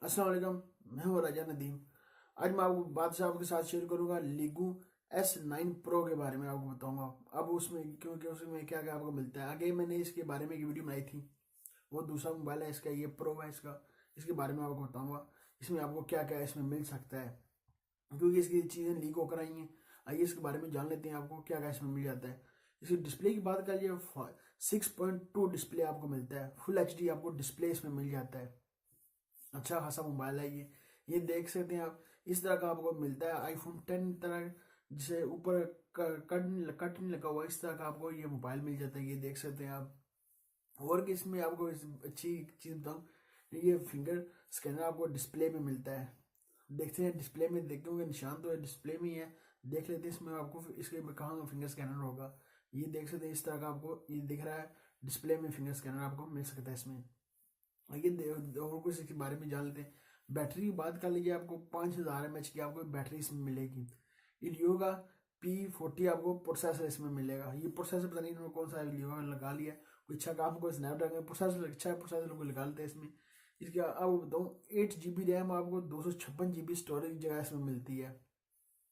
अस्सलाम वालेकुम। मैं हूँ राजा नदीम। आज मैं आपको बात से आपके साथ शेयर करूंगा लीगू S9 प्रो के बारे में आपको बताऊंगा। अब उसमें क्योंकि उसमें क्या क्या आपको मिलता है। आगे मैंने इसके बारे में एक वीडियो बनाई थी, वो दूसरा मोबाइल है, इसका ये प्रो है इसका। इसके बारे में आपको बताऊंगा इसमें आपको क्या क्या इसमें मिल सकता है, क्योंकि इसकी चीज़ें लीक होकर आई हैं। आइए इसके बारे में जान लेते हैं आपको क्या क्या इसमें मिल जाता है। इसकी डिस्प्ले की बात कर लिए 6.2 डिस्प्ले आपको मिलता है। फुल HD आपको डिस्प्ले इसमें मिल जाता है। अच्छा खासा मोबाइल है ये देख सकते हैं आप। इस तरह का आपको मिलता है आईफोन 10 तरह, जिसे ऊपर कट नहीं लगा हुआ, इस तरह का आपको ये मोबाइल मिल जाता है। ये देख सकते हैं आप। और किसमें आपको अच्छी चीज़ बताऊँ, ये फिंगर स्कैनर आपको डिस्प्ले में मिलता है। देखते हैं डिस्प्ले में, देखते होंगे निशान तो डिस्प्ले में ही है। देख लेते हैं इसमें आपको इसके में कहाँ फिंगर स्कैनर होगा। ये देख सकते हैं इस तरह का आपको ये दिख रहा है। डिस्प्ले में फिंगर स्कैनर आपको मिल सकता है इसमें। और कुछ इसके बारे में जान लेते हैं। बैटरी की बात कर लीजिए, आपको 5000 mAh की आपको बैटरी इसमें मिलेगी। इलियो का P40 आपको प्रोसेसर इसमें मिलेगा। ये प्रोसेसर पता नहीं इन्होंने कौन सा इलियो का लगा लिया, कोई अच्छा काम, कोई स्नैपड्रैगन प्रोसेसर, अच्छा प्रोसेसर लोग लगा लेते हैं इसमें। इसके अब बताऊँ 8 GB रैम आपको 256 GB स्टोरेज जगह इसमें मिलती है।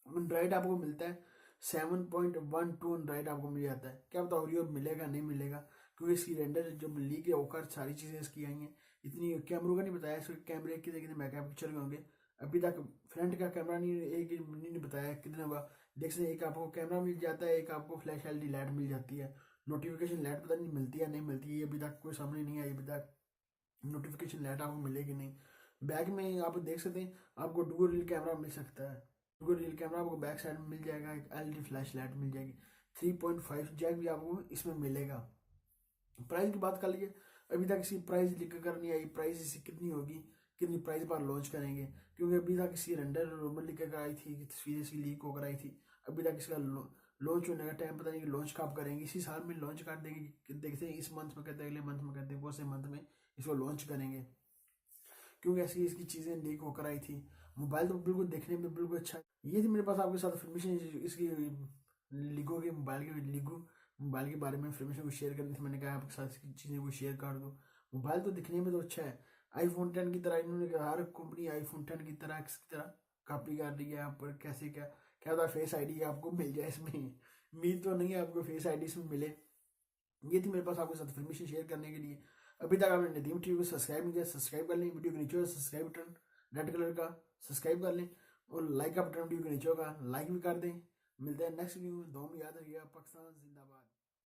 एंड्रॉइड आपको मिलता है 7.12 एंड्रॉइड आपको मिल जाता है। क्या बताओ रियो मिलेगा नहीं मिलेगा, क्योंकि इसकी रेंडर जब लीक है होकर सारी चीज़ें इसकी आई हैं। इतनी कैमरों का नहीं बताया, इसके कैमरे कितने कितने मेगा पिक्चर के होंगे अभी तक। फ्रंट का कैमरा नहीं, एक नहीं बताया कितने होगा। देख सकते हैं, एक आपको कैमरा मिल जाता है, एक आपको फ्लैश LED लाइट मिल जाती है। नोटिफिकेशन लाइट पता नहीं मिलती है नहीं मिलती है, ये अभी तक कोई सामने नहीं आई अभी तक। नोटिफिकेशन लाइट आपको मिलेगी नहीं। बैक में आप देख सकते हैं आपको डुअल रियल कैमरा मिल सकता है। डुअल रियल कैमरा आपको बैक साइड में मिल जाएगा। एक LED फ्लैश लाइट मिल जाएगी। 3.5 जैक भी आपको इसमें मिलेगा। प्राइस की बात कर लीजिए, अभी तक इसकी प्राइस लिख कर नहीं आई। प्राइस इसकी कितनी होगी, कितनी प्राइस पर लॉन्च करेंगे, क्योंकि अभी तक इसकी रेंडर रूमर लिख कर आई थी कि तस्वीर इसकी लीक होकर आई थी। अभी तक इसका लॉन्च होने का टाइम पता नहीं कि लॉन्च कब करेंगे। इसी साल में लॉन्च कर देंगे, देखते हैं इस मंथ में करते हैं, अगले मंथ में करते हैं, कौन से मंथ में इसको लॉन्च करेंगे, क्योंकि ऐसी इसकी चीज़ें लीक होकर आई थी। मोबाइल तो बिल्कुल देखने में बिल्कुल अच्छा है। ये थी मेरे पास आपके साथ इन्फॉर्मेशन इसकी लीगो के मोबाइल के लीगो मोबाइल के बारे में इन्फॉर्मेशन को शेयर करनी थी। मैंने कहा आपके साथ इसकी चीज़ें को शेयर कर दो। मोबाइल तो दिखने में तो अच्छा है, आईफोन 10 की तरह। इन्होंने कहा हर कंपनी आईफोन 10 की तरह इसकी तरह कॉपी कर रही है। आप पर कैसे क्या क्या होता है, फेस ID आपको मिल जाए इसमें। उम्मीद तो नहीं है आपको फेस ID इसमें मिले। ये थी मेरे पास आपके साथ इन्फॉर्मेशन शेयर करने के लिए। अभी तक आपने नदीम टीवी को सब्सक्राइब नहीं किया, सब्सक्राइब कर लें। वीडियो के नीचे सब्सक्राइब बटन रेड कलर का, सब्सक्राइब कर लें। और लाइक का बटन वीडियो के नीचे होगा, लाइक भी कर दें। मिलते हैं नेक्स्ट वीडियो में। दो में याद रखिएगा, पाकिस्तान जिंदाबाद।